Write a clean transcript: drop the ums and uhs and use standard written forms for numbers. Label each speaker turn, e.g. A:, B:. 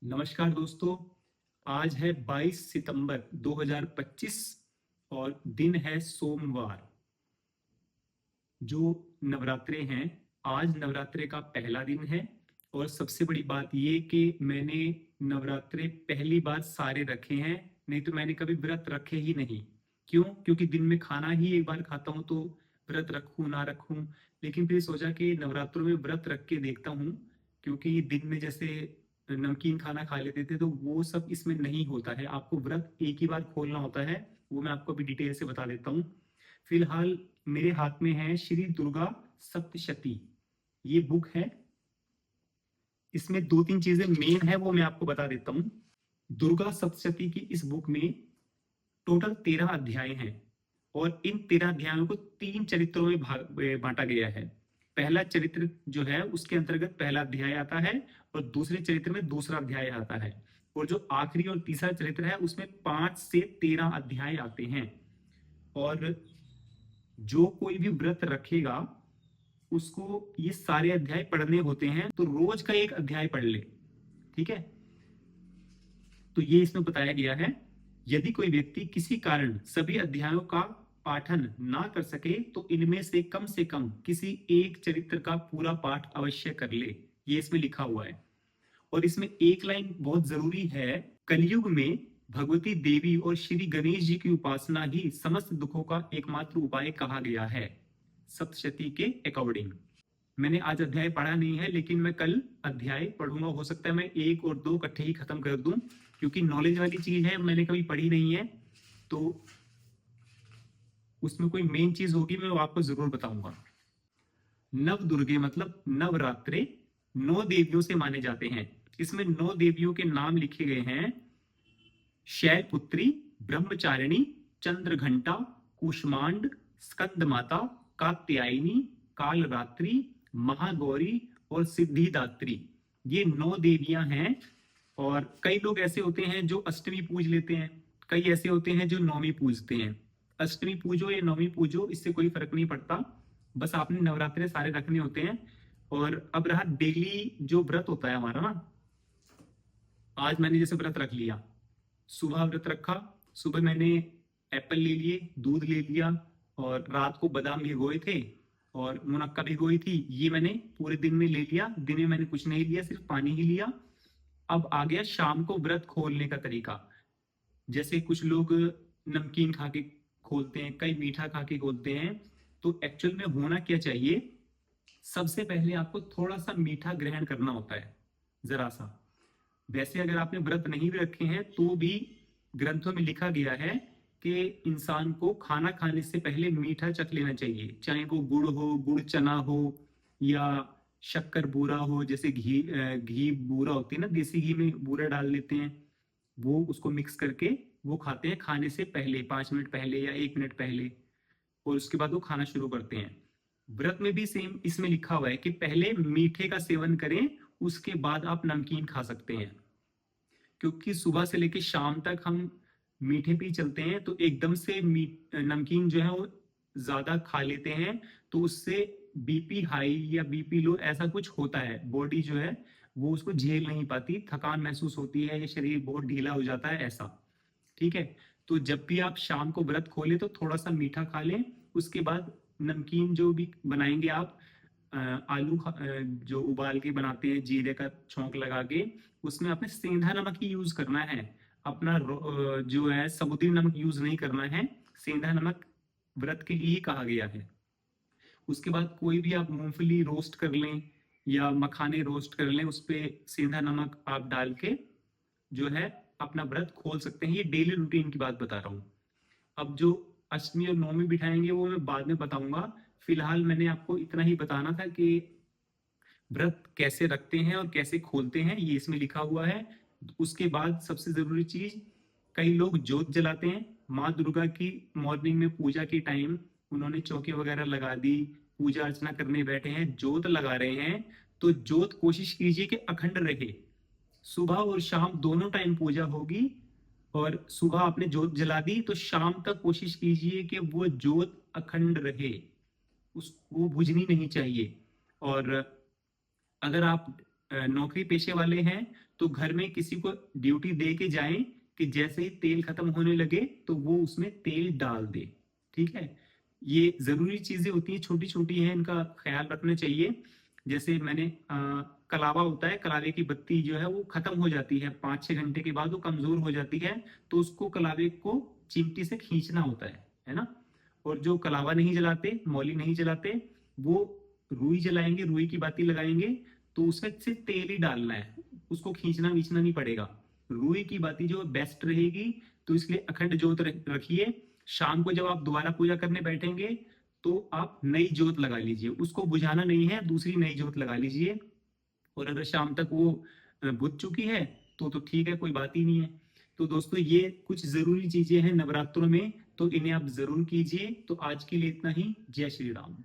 A: नमस्कार दोस्तों। आज है 22 सितंबर 2025 और दिन है सोमवार। जो नवरात्रे हैं, आज नवरात्रे का पहला दिन है। और सबसे बड़ी बात ये कि मैंने नवरात्रे पहली बार सारे रखे हैं, नहीं तो मैंने कभी व्रत रखे ही नहीं। क्यों? क्योंकि दिन में खाना ही एक बार खाता हूँ, तो व्रत रखूं ना रखूं। लेकिन फिर सोचा कि नवरात्रों में व्रत रख के देखता हूँ, क्योंकि दिन में जैसे नमकीन खाना खा लेते थे, तो वो सब इसमें नहीं होता है। आपको व्रत एक ही बार खोलना होता है, वो मैं आपको अभी डिटेल से बता देता हूँ। फिलहाल मेरे हाथ में है श्री दुर्गा सप्तशती, ये बुक है। इसमें दो तीन चीजें मेन है, वो मैं आपको बता देता हूँ। दुर्गा सप्तशती की इस बुक में टोटल 13 अध्याय हैं, और इन 13 अध्यायों को तीन चरित्रों में बांटा गया है। पहला चरित्र जो है उसके अंतर्गत पहला अध्याय आता है, और दूसरे चरित्र में दूसरा अध्याय आता है। और जो आखिरी और तीसरा चरित्र है उसमें 5 से 13 अध्याय आते हैं। और जो कोई भी व्रत रखेगा उसको ये सारे अध्याय पढ़ने होते हैं, तो रोज का एक अध्याय पढ़ ले। ठीक है? तो ये इसमें बताया गया है, यदि कोई व्यक्ति किसी कारण सभी अध्यायों का पाठन ना कर सके तो इनमें से कम किसी एक चरित्र का पूरा पाठ अवश्य कर ले। ये इसमें लिखा हुआ है। और इसमें एक लाइन बहुत जरूरी है, कलयुग में भगवती देवी और श्री गणेश जी की उपासना ही समस्त दुखों का एकमात्र उपाय कहा गया है, सप्तशती के अकॉर्डिंग। मैंने आज अध्याय पढ़ा नहीं है, लेकिन मैं कल अध्याय पढ़ूंगा। हो सकता है मैं एक और दो इकट्ठे ही खत्म कर दूं, क्योंकि नॉलेज वाली चीज है, मैंने कभी पढ़ी नहीं है, तो उसमें कोई मेन चीज होगी मैं आपको जरूर बताऊंगा। नव दुर्गे मतलब नवरात्रे 9 देवियों से माने जाते हैं। इसमें 9 देवियों के नाम लिखे गए हैं: शैलपुत्री, ब्रह्मचारिणी, चंद्रघंटा, कुष्मांड, स्कंद माता, कात्यायनी, कालरात्रि, महागौरी और सिद्धिदात्री। ये 9 देवियां हैं। और कई लोग ऐसे होते हैं जो अष्टमी पूज लेते हैं, कई ऐसे होते हैं जो नौमी पूजते हैं। अष्टमी पूजो या नौमी पूजो, इससे कोई फर्क नहीं पड़ता, बस आपने नवरात्रे सारे रखने होते हैं। और अब रहा डेली जो व्रत होता है हमारा ना, आज मैंने जैसे व्रत रख लिया, सुबह व्रत रखा, सुबह मैंने एप्पल ले लिए, दूध ले लिया, और रात को बादाम भिगोए थे और मुनक्का भिगोई थी, ये मैंने पूरे दिन में ले लिया। दिन में मैंने कुछ नहीं लिया, सिर्फ पानी ही लिया। अब आ गया शाम को व्रत खोलने का तरीका। जैसे कुछ लोग नमकीन खा के खोलते हैं, कई मीठा खा के खोलते हैं। तो एक्चुअल में होना क्या चाहिए, सबसे पहले आपको थोड़ा सा मीठा ग्रहण करना होता है, जरा सा। वैसे अगर आपने व्रत नहीं भी रखे हैं तो भी ग्रंथों में लिखा गया है कि इंसान को खाना खाने से पहले मीठा चख लेना चाहिए, चाहे वो गुड़ हो, गुड़ चना हो, या शक्कर बूरा हो। जैसे घी बूरा होती है ना, देसी घी में बूरा डाल लेते हैं, वो उसको मिक्स करके वो खाते हैं खाने से पहले, 5 मिनट पहले या 1 मिनट पहले। और उसके बाद वो खाना शुरू करते हैं। व्रत में भी सेम इसमें लिखा हुआ है कि पहले मीठे का सेवन करें, उसके बाद आप नमकीन खा सकते हैं। क्योंकि सुबह से लेकर शाम तक हम मीठे पे ही चलते हैं, तो एकदम से नमकीन जो है वो ज्यादा खा लेते हैं, तो उससे बीपी हाई या बीपी लो ऐसा कुछ होता है। बॉडी जो है वो उसको झेल नहीं पाती, थकान महसूस होती है, या शरीर बहुत ढीला हो जाता है, ऐसा। ठीक है? तो जब भी आप शाम को व्रत खोलें तो थोड़ा सा मीठा खा लें। उसके बाद नमकीन जो भी बनाएंगे आप, आलू जो उबाल के बनाते हैं जीरे का छौंक लगा के, उसमें आपने सेंधा नमक ही यूज करना है। अपना जो है समुद्री नमक यूज नहीं करना है। सेंधा नमक व्रत के लिए ही कहा गया है। उसके बाद कोई भी आप मूंगफली रोस्ट कर लें या मखाने रोस्ट कर लें, उस पर सेंधा नमक आप डाल के जो है अपना व्रत खोल सकते हैं। ये डेली रूटीन की बात बता रहा हूँ। अब जो अष्टमी और नवमी बिठाएंगे वो मैं बाद में बताऊंगा। फिलहाल मैंने आपको इतना ही बताना था कि व्रत कैसे रखते हैं और कैसे खोलते हैं, ये इसमें लिखा हुआ है। उसके बाद सबसे जरूरी चीज, कई लोग जोत जलाते हैं माँ दुर्गा की। मॉर्निंग में पूजा के टाइम उन्होंने चौकी वगैरह लगा दी, पूजा अर्चना करने बैठे हैं, जोत लगा रहे हैं, तो जोत कोशिश कीजिए कि अखंड रहे। सुबह और शाम दोनों टाइम पूजा होगी, और सुबह आपने जोत जला दी तो शाम तक कोशिश कीजिए कि वो जोत अखंड रहे, उस वो बुझनी नहीं चाहिए। और अगर आप नौकरी पेशे वाले हैं तो घर में किसी को ड्यूटी दे के जाएं कि जैसे ही तेल खत्म होने लगे तो वो उसमें तेल डाल दे। ठीक है, ये जरूरी चीजें होती हैं, छोटी छोटी हैं, इनका ख्याल रखना चाहिए। जैसे मैंने कलावा होता है, कलावे की बत्ती जो है वो खत्म हो जाती है 5-6 घंटे के बाद, वो कमजोर हो जाती है, तो उसको कलावे को चिमटी से खींचना होता है ना। और जो कलावा नहीं जलाते, मौली नहीं जलाते, वो रुई जलाएंगे, रुई की बाती लगाएंगे, तो उसमें सिर्फ तेल ही डालना है, उसको खींचना वींचना नहीं पड़ेगा। रुई की बाती जो बेस्ट रहेगी, तो इसलिए अखंड ज्योत रखिए। शाम को जब आप दोबारा पूजा करने बैठेंगे तो आप नई ज्योत लगा लीजिए, उसको बुझाना नहीं है, दूसरी नई ज्योत लगा लीजिए। और अगर शाम तक वो बुझ चुकी है तो ठीक है, कोई बात ही नहीं है। तो दोस्तों ये कुछ जरूरी चीजें हैं नवरात्रों में, तो इन्हें आप जरूर कीजिए। तो आज के लिए इतना ही। जय श्री राम।